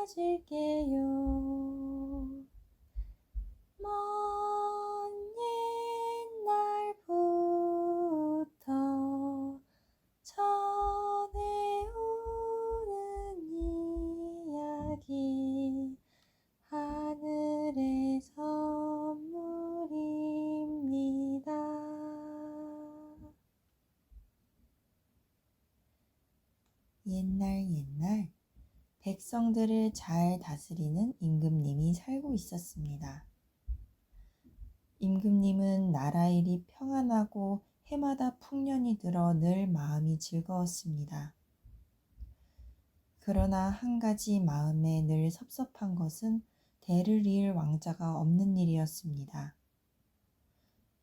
찾을게요. 먼 옛날부터 전해오는 이야기, 하늘의 선물입니다. 옛날 백성들을 잘 다스리는 임금님이 살고 있었습니다. 임금님은 나라 일이 평안하고 해마다 풍년이 들어 늘 마음이 즐거웠습니다. 그러나 한 가지 마음에 늘 섭섭한 것은 대를 이을 왕자가 없는 일이었습니다.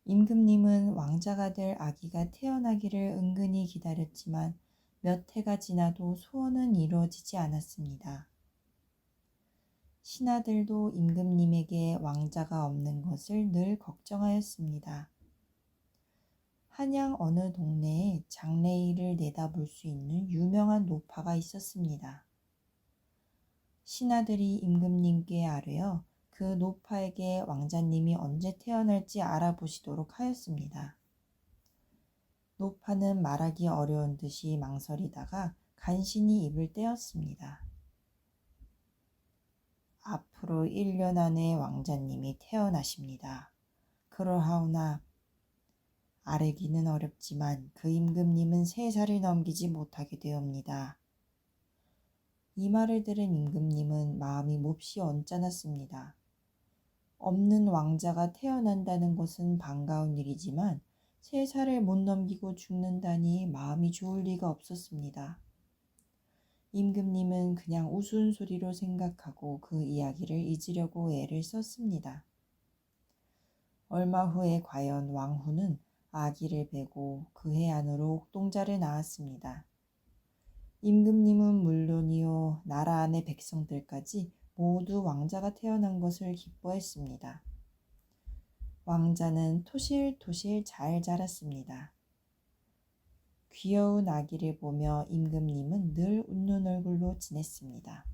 임금님은 왕자가 될 아기가 태어나기를 은근히 기다렸지만 몇 해가 지나도 소원은 이루어지지 않았습니다. 신하들도 임금님에게 왕자가 없는 것을 늘 걱정하였습니다. 한양 어느 동네에 장래일을 내다볼 수 있는 유명한 노파가 있었습니다. 신하들이 임금님께 아뢰어 그 노파에게 왕자님이 언제 태어날지 알아보시도록 하였습니다. 노파는 말하기 어려운 듯이 망설이다가 간신히 입을 떼었습니다. 앞으로 1년 안에 왕자님이 태어나십니다. 그러하오나 아뢰기는 어렵지만 그 임금님은 3살을 넘기지 못하게 되옵니다. 이 말을 들은 임금님은 마음이 몹시 언짢았습니다. 없는 왕자가 태어난다는 것은 반가운 일이지만 3살을 못 넘기고 죽는다니 마음이 좋을 리가 없었습니다. 임금님은 그냥 우스운소리로 생각하고 그 이야기를 잊으려고 애를 썼습니다. 얼마 후에 과연 왕후는 아기를 베고 그해 안으로 옥동자를 낳았습니다. 임금님은 물론이요 나라 안의 백성들까지 모두 왕자가 태어난 것을 기뻐했습니다. 왕자는 토실토실 잘 자랐습니다. 귀여운 아기를 보며 임금님은 늘 웃는 얼굴로 지냈습니다.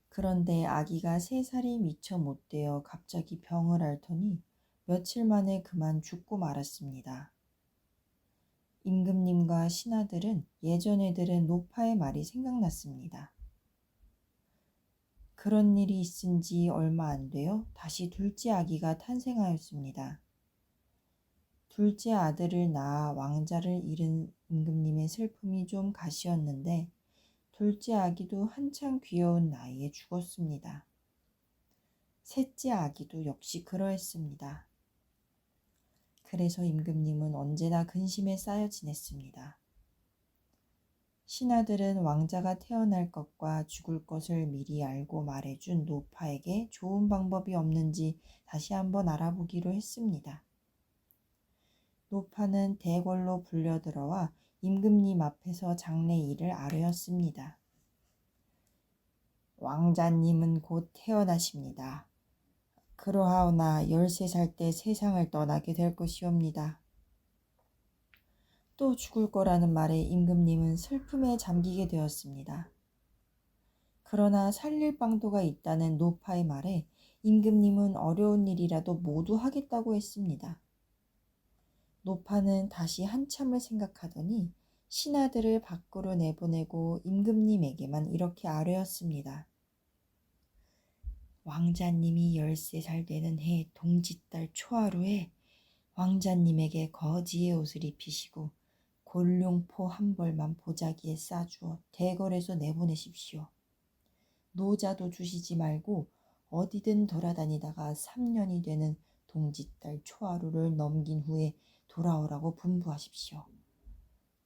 그런데 아기가 3살이 미처 못 되어 갑자기 병을 앓더니 며칠 만에 그만 죽고 말았습니다. 임금님과 신하들은 예전에 들은 노파의 말이 생각났습니다. 그런 일이 있은 지 얼마 안 되어 다시 둘째 아기가 탄생하였습니다. 둘째 아들을 낳아 왕자를 잃은 임금님의 슬픔이 좀 가시었는데 둘째 아기도 한창 귀여운 나이에 죽었습니다. 셋째 아기도 역시 그러했습니다. 그래서 임금님은 언제나 근심에 쌓여 지냈습니다. 신하들은 왕자가 태어날 것과 죽을 것을 미리 알고 말해준 노파에게 좋은 방법이 없는지 다시 한번 알아보기로 했습니다. 노파는 대궐로 불려들어와 임금님 앞에서 장래일을 아뢰었습니다. 왕자님은 곧 태어나십니다. 그러하오나 13살 때 세상을 떠나게 될 것이옵니다. 또 죽을 거라는 말에 임금님은 슬픔에 잠기게 되었습니다. 그러나 살릴 방도가 있다는 노파의 말에 임금님은 어려운 일이라도 모두 하겠다고 했습니다. 노파는 다시 한참을 생각하더니 신하들을 밖으로 내보내고 임금님에게만 이렇게 아뢰었습니다. 왕자님이 13살 되는 해 동짓달 초하루에 왕자님에게 거지의 옷을 입히시고 골룡포 한 벌만 보자기에 싸주어 대궐에서 내보내십시오. 노자도 주시지 말고 어디든 돌아다니다가 3년이 되는 동짓달 초하루를 넘긴 후에 돌아오라고 분부하십시오.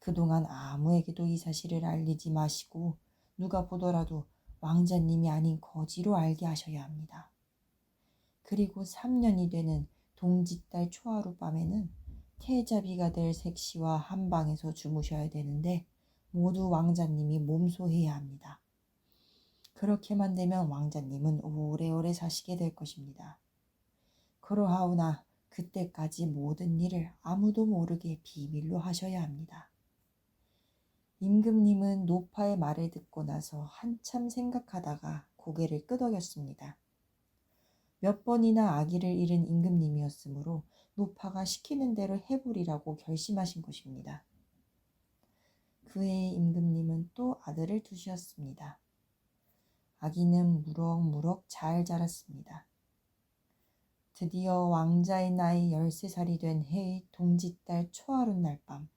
그동안 아무에게도 이 사실을 알리지 마시고 누가 보더라도 왕자님이 아닌 거지로 알게 하셔야 합니다. 그리고 3년이 되는 동짓달 초하루 밤에는 태자비가 될 색시와 한 방에서 주무셔야 되는데 모두 왕자님이 몸소해야 합니다. 그렇게만 되면 왕자님은 오래오래 사시게 될 것입니다. 그러하오나 그때까지 모든 일을 아무도 모르게 비밀로 하셔야 합니다. 임금님은 노파의 말을 듣고 나서 한참 생각하다가 고개를 끄덕였습니다. 몇 번이나 아기를 잃은 임금님이었으므로 노파가 시키는 대로 해보리라고 결심하신 것입니다. 그해 임금님은 또 아들을 두셨습니다. 아기는 무럭무럭 잘 자랐습니다. 드디어 왕자의 나이 13살이 된 해의 동짓달 초하룻날 밤,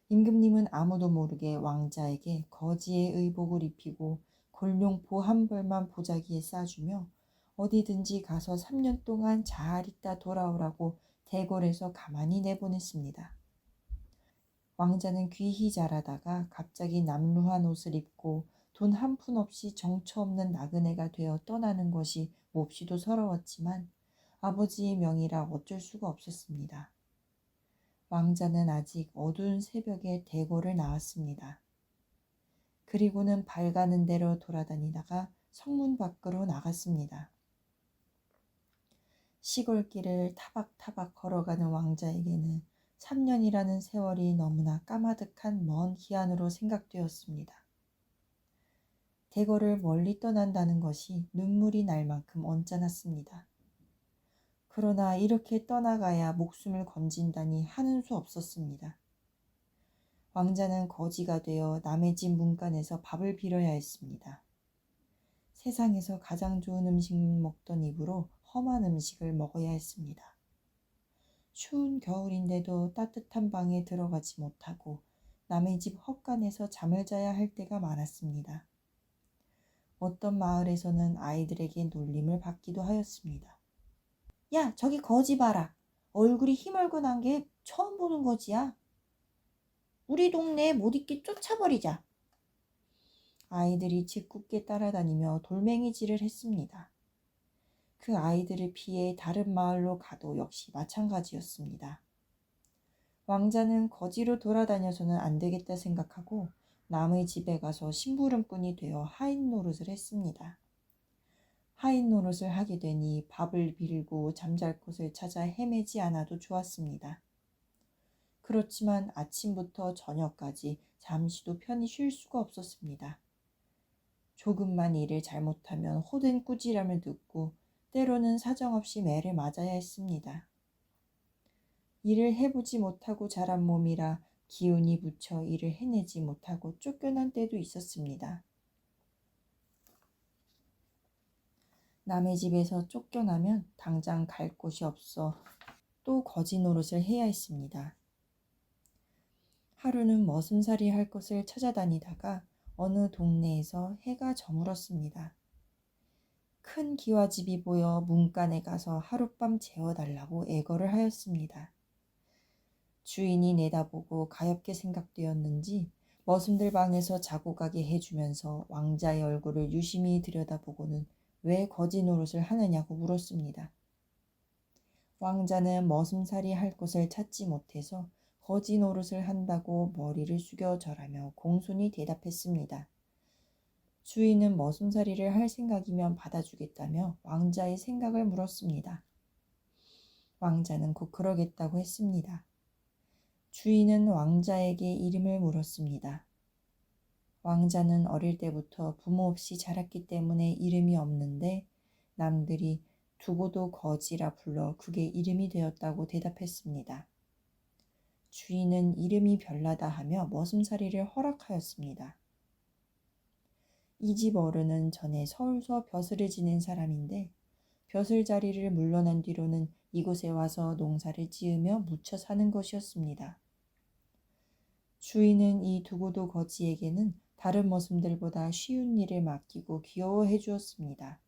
임금님은 아무도 모르게 왕자에게 거지의 의복을 입히고 골룡포 한 벌만 보자기에 싸주며 어디든지 가서 3년 동안 잘 있다 돌아오라고 대궐에서 가만히 내보냈습니다. 왕자는 귀히 자라다가 갑자기 남루한 옷을 입고 돈 한 푼 없이 정처 없는 나그네가 되어 떠나는 것이 몹시도 서러웠지만 아버지의 명이라 어쩔 수가 없었습니다. 왕자는 아직 어두운 새벽에 대궐을 나왔습니다. 그리고는 밝아는 대로 돌아다니다가 성문 밖으로 나갔습니다. 시골길을 타박타박 걸어가는 왕자에게는 3년이라는 세월이 너무나 까마득한 먼 기한으로 생각되었습니다. 대궐을 멀리 떠난다는 것이 눈물이 날 만큼 언짢았습니다. 그러나 이렇게 떠나가야 목숨을 건진다니 하는 수 없었습니다. 왕자는 거지가 되어 남의 집 문간에서 밥을 빌어야 했습니다. 세상에서 가장 좋은 음식을 먹던 입으로 험한 음식을 먹어야 했습니다. 추운 겨울인데도 따뜻한 방에 들어가지 못하고 남의 집 헛간에서 잠을 자야 할 때가 많았습니다. 어떤 마을에서는 아이들에게 놀림을 받기도 하였습니다. 야, 저기 거지 봐라. 얼굴이 희멀건한 게 처음 보는 거지야. 우리 동네에 못 있게 쫓아버리자. 아이들이 짓궂게 따라다니며 돌멩이질을 했습니다. 그 아이들을 피해 다른 마을로 가도 역시 마찬가지였습니다. 왕자는 거지로 돌아다녀서는 안 되겠다 생각하고 남의 집에 가서 심부름꾼이 되어 하인 노릇을 했습니다. 하인 노릇을 하게 되니 밥을 빌고 잠잘 곳을 찾아 헤매지 않아도 좋았습니다. 그렇지만 아침부터 저녁까지 잠시도 편히 쉴 수가 없었습니다. 조금만 일을 잘못하면 호된 꾸지람을 듣고 때로는 사정없이 매를 맞아야 했습니다. 일을 해보지 못하고 자란 몸이라 기운이 붙여 일을 해내지 못하고 쫓겨난 때도 있었습니다. 남의 집에서 쫓겨나면 당장 갈 곳이 없어 또 거지 노릇을 해야 했습니다. 하루는 머슴살이 할 것을 찾아다니다가 어느 동네에서 해가 저물었습니다. 큰 기와집이 보여 문간에 가서 하룻밤 재워달라고 애걸을 하였습니다. 주인이 내다보고 가엾게 생각되었는지 머슴들 방에서 자고 가게 해주면서 왕자의 얼굴을 유심히 들여다보고는 왜 거지 노릇을 하느냐고 물었습니다. 왕자는 머슴살이 할 곳을 찾지 못해서 거지 노릇을 한다고 머리를 숙여 절하며 공손히 대답했습니다. 주인은 머슴살이를 할 생각이면 받아주겠다며 왕자의 생각을 물었습니다. 왕자는 곧 그러겠다고 했습니다. 주인은 왕자에게 이름을 물었습니다. 왕자는 어릴 때부터 부모 없이 자랐기 때문에 이름이 없는데 남들이 두고도 거지라 불러 그게 이름이 되었다고 대답했습니다. 주인은 이름이 별나다 하며 머슴살이를 허락하였습니다. 이 집 어른은 전에 서울서 벼슬을 지낸 사람인데 벼슬자리를 물러난 뒤로는 이곳에 와서 농사를 지으며 묻혀 사는 것이었습니다. 주인은 이 두고도 거지에게는 다른 머슴들보다 쉬운 일을 맡기고 귀여워해 주었습니다.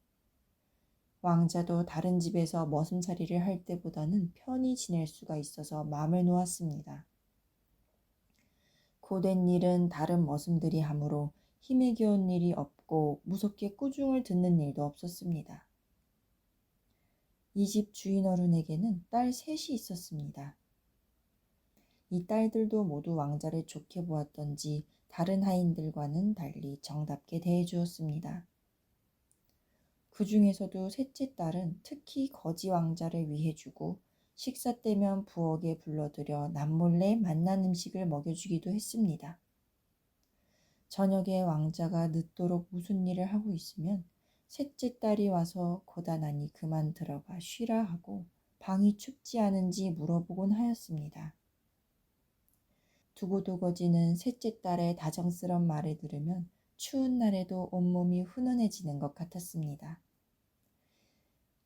왕자도 다른 집에서 머슴살이를 할 때보다는 편히 지낼 수가 있어서 마음을 놓았습니다. 고된 일은 다른 머슴들이 하므로 힘에 겨운 일이 없고 무섭게 꾸중을 듣는 일도 없었습니다. 이 집 주인 어른에게는 딸 셋이 있었습니다. 이 딸들도 모두 왕자를 좋게 보았던지 다른 하인들과는 달리 정답게 대해주었습니다. 그 중에서도 셋째 딸은 특히 거지 왕자를 위해주고 식사 때면 부엌에 불러들여 남몰래 맛난 음식을 먹여주기도 했습니다. 저녁에 왕자가 늦도록 무슨 일을 하고 있으면 셋째 딸이 와서 고단하니 그만 들어가 쉬라 하고 방이 춥지 않은지 물어보곤 하였습니다. 두고두고지는 셋째 딸의 다정스런 말을 들으면 추운 날에도 온몸이 훈훈해지는 것 같았습니다.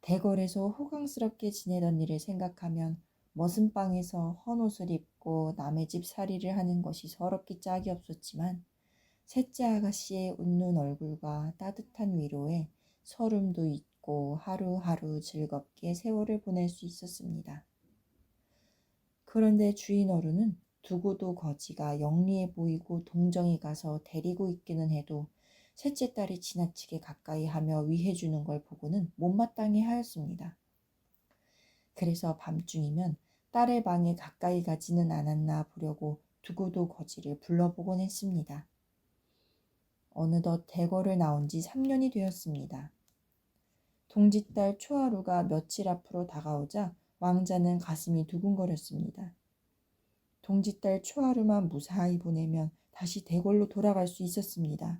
대궐에서 호강스럽게 지내던 일을 생각하면 머슴방에서 헌옷을 입고 남의 집 살이를 하는 것이 서럽기 짝이 없었지만 셋째 아가씨의 웃는 얼굴과 따뜻한 위로에 설움도 있고 하루하루 즐겁게 세월을 보낼 수 있었습니다. 그런데 주인 어른은 두고도 거지가 영리해 보이고 동정이 가서 데리고 있기는 해도 셋째 딸이 지나치게 가까이 하며 위해주는 걸 보고는 못마땅해 하였습니다. 그래서 밤중이면 딸의 방에 가까이 가지는 않았나 보려고 두고도 거지를 불러보곤 했습니다. 어느덧 대궐을 나온 지 3년이 되었습니다. 동짓딸 초하루가 며칠 앞으로 다가오자 왕자는 가슴이 두근거렸습니다. 동짓딸 초하루만 무사히 보내면 다시 대궐로 돌아갈 수 있었습니다.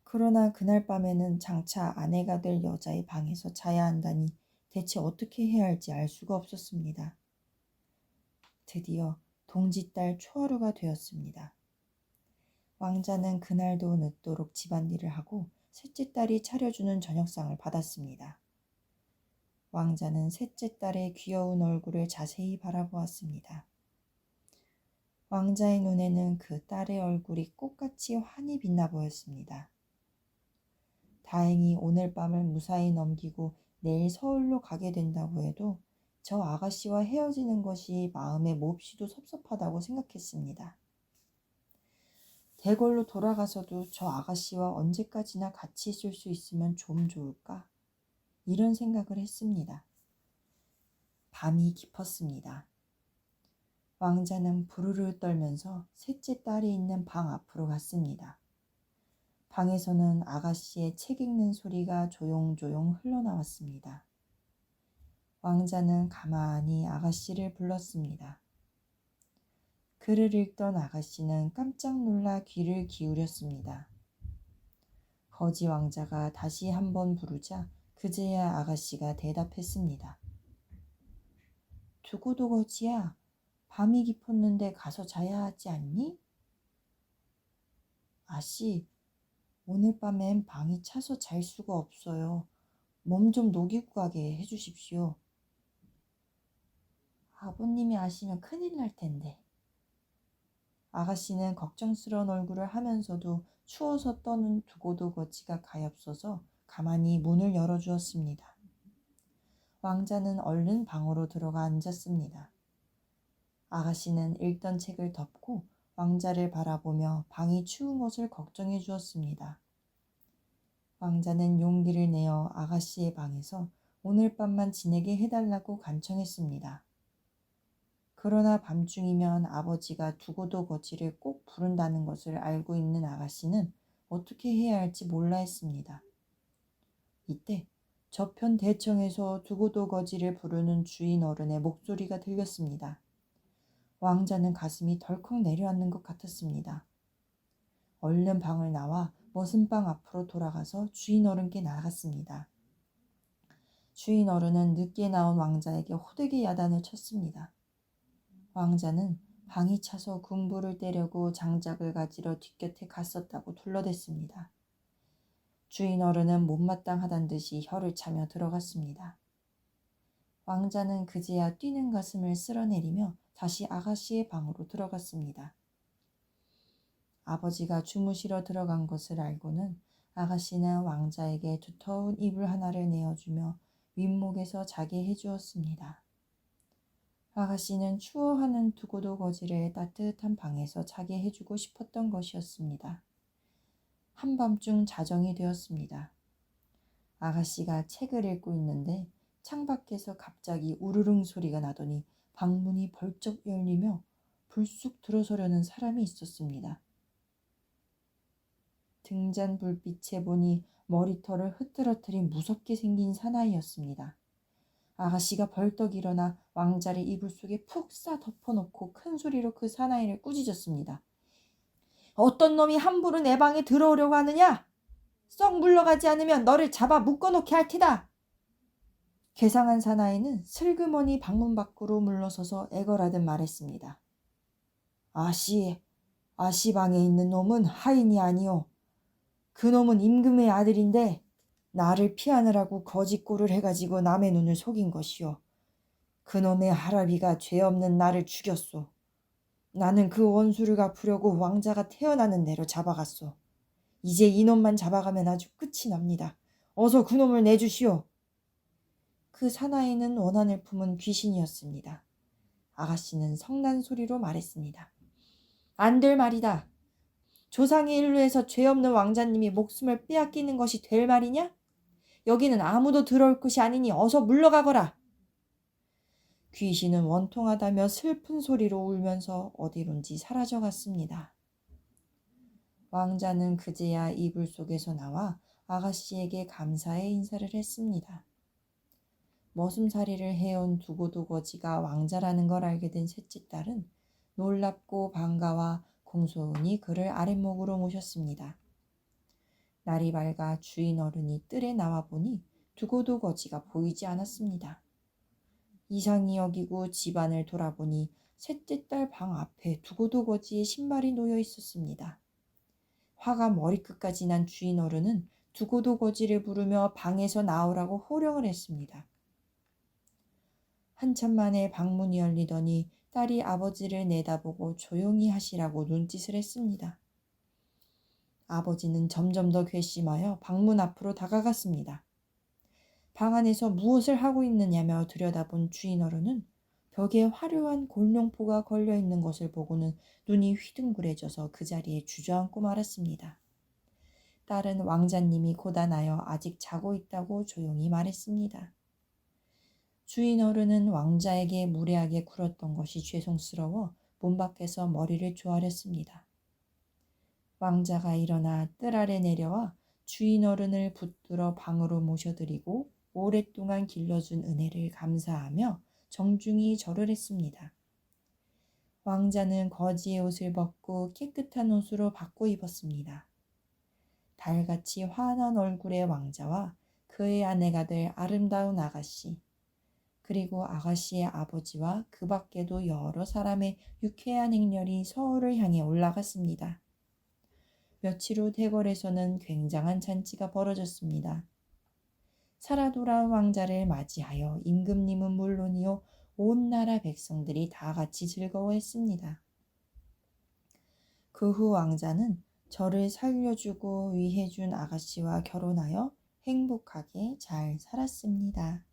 그러나 그날 밤에는 장차 아내가 될 여자의 방에서 자야 한다니 대체 어떻게 해야 할지 알 수가 없었습니다. 드디어 동짓딸 초하루가 되었습니다. 왕자는 그날도 늦도록 집안일을 하고 셋째 딸이 차려주는 저녁상을 받았습니다. 왕자는 셋째 딸의 귀여운 얼굴을 자세히 바라보았습니다. 왕자의 눈에는 그 딸의 얼굴이 꽃같이 환히 빛나 보였습니다. 다행히 오늘 밤을 무사히 넘기고 내일 서울로 가게 된다고 해도 저 아가씨와 헤어지는 것이 마음에 몹시도 섭섭하다고 생각했습니다. 대궐로 돌아가서도 저 아가씨와 언제까지나 같이 있을 수 있으면 좀 좋을까? 이런 생각을 했습니다. 밤이 깊었습니다. 왕자는 부르르 떨면서 셋째 딸이 있는 방 앞으로 갔습니다. 방에서는 아가씨의 책 읽는 소리가 조용조용 흘러나왔습니다. 왕자는 가만히 아가씨를 불렀습니다. 글을 읽던 아가씨는 깜짝 놀라 귀를 기울였습니다. 거지 왕자가 다시 한번 부르자 그제야 아가씨가 대답했습니다. 두고도 거지야, 밤이 깊었는데 가서 자야 하지 않니? 아씨, 오늘 밤엔 방이 차서 잘 수가 없어요. 몸 좀 녹이고 가게 해주십시오. 아버님이 아시면 큰일 날 텐데. 아가씨는 걱정스러운 얼굴을 하면서도 추워서 떠는 두고도 거지가 가엾어서 가만히 문을 열어주었습니다. 왕자는 얼른 방으로 들어가 앉았습니다. 아가씨는 읽던 책을 덮고 왕자를 바라보며 방이 추운 것을 걱정해 주었습니다. 왕자는 용기를 내어 아가씨의 방에서 오늘 밤만 지내게 해달라고 간청했습니다. 그러나 밤중이면 아버지가 두고도 거지를 꼭 부른다는 것을 알고 있는 아가씨는 어떻게 해야 할지 몰라 했습니다. 이때 저편 대청에서 두고도 거지를 부르는 주인 어른의 목소리가 들렸습니다. 왕자는 가슴이 덜컥 내려앉는 것 같았습니다. 얼른 방을 나와 머슴방 앞으로 돌아가서 주인 어른께 나갔습니다. 주인 어른은 늦게 나온 왕자에게 호되게 야단을 쳤습니다. 왕자는 방이 차서 군부를 때려고 장작을 가지러 뒷곁에 갔었다고 둘러댔습니다. 주인 어른은 못마땅하단 듯이 혀를 차며 들어갔습니다. 왕자는 그제야 뛰는 가슴을 쓸어내리며 다시 아가씨의 방으로 들어갔습니다. 아버지가 주무시러 들어간 것을 알고는 아가씨는 왕자에게 두터운 이불 하나를 내어주며 윗목에서 자게 해주었습니다. 아가씨는 추워하는 두고도 거지를 따뜻한 방에서 자게 해주고 싶었던 것이었습니다. 한밤중 자정이 되었습니다. 아가씨가 책을 읽고 있는데 창밖에서 갑자기 우르릉 소리가 나더니 방문이 벌쩍 열리며 불쑥 들어서려는 사람이 있었습니다. 등잔 불빛에 보니 머리털을 흐트러뜨린 무섭게 생긴 사나이였습니다. 아가씨가 벌떡 일어나 왕자를 이불 속에 푹 싸 덮어놓고 큰 소리로 그 사나이를 꾸짖었습니다. 어떤 놈이 함부로 내 방에 들어오려고 하느냐? 썩 물러가지 않으면 너를 잡아 묶어놓게 할 테다. 괴상한 사나이는 슬그머니 방문 밖으로 물러서서 애걸하듯 말했습니다. 아씨 방에 있는 놈은 하인이 아니오. 그 놈은 임금의 아들인데 나를 피하느라고 거짓골을 해가지고 남의 눈을 속인 것이오. 그 놈의 할아비가 죄 없는 나를 죽였소. 나는 그 원수를 갚으려고 왕자가 태어나는 대로 잡아갔소. 이제 이놈만 잡아가면 아주 끝이 납니다. 어서 그놈을 내주시오. 그 사나이는 원한을 품은 귀신이었습니다. 아가씨는 성난 소리로 말했습니다. 안 될 말이다. 조상의 일루에서 죄 없는 왕자님이 목숨을 빼앗기는 것이 될 말이냐? 여기는 아무도 들어올 곳이 아니니 어서 물러가거라. 귀신은 원통하다며 슬픈 소리로 울면서 어디론지 사라져갔습니다. 왕자는 그제야 이불 속에서 나와 아가씨에게 감사의 인사를 했습니다. 머슴살이를 해온 두고두거지가 왕자라는 걸 알게 된 셋째 딸은 놀랍고 반가워 공손히 그를 아랫목으로 모셨습니다. 날이 밝아 주인 어른이 뜰에 나와 보니 두고두거지가 보이지 않았습니다. 이상히 여기고 집안을 돌아보니 셋째 딸 방 앞에 두고두거지의 신발이 놓여 있었습니다. 화가 머리끝까지 난 주인 어른은 두고두거지를 부르며 방에서 나오라고 호령을 했습니다. 한참 만에 방문이 열리더니 딸이 아버지를 내다보고 조용히 하시라고 눈짓을 했습니다. 아버지는 점점 더 괘씸하여 방문 앞으로 다가갔습니다. 방 안에서 무엇을 하고 있느냐며 들여다본 주인 어른은 벽에 화려한 골룡포가 걸려있는 것을 보고는 눈이 휘둥그레져서 그 자리에 주저앉고 말았습니다. 딸은 왕자님이 고단하여 아직 자고 있다고 조용히 말했습니다. 주인 어른은 왕자에게 무례하게 굴었던 것이 죄송스러워 문 밖에서 머리를 조아렸습니다. 왕자가 일어나 뜰 아래 내려와 주인 어른을 붙들어 방으로 모셔드리고 오랫동안 길러준 은혜를 감사하며 정중히 절을 했습니다. 왕자는 거지의 옷을 벗고 깨끗한 옷으로 바꿔 입었습니다. 달같이 환한 얼굴의 왕자와 그의 아내가 될 아름다운 아가씨, 그리고 아가씨의 아버지와 그 밖에도 여러 사람의 유쾌한 행렬이 서울을 향해 올라갔습니다. 며칠 후 대궐에서는 굉장한 잔치가 벌어졌습니다. 살아 돌아온 왕자를 맞이하여 임금님은 물론이요 온 나라 백성들이 다 같이 즐거워했습니다. 그 후 왕자는 저를 살려주고 위해준 아가씨와 결혼하여 행복하게 잘 살았습니다.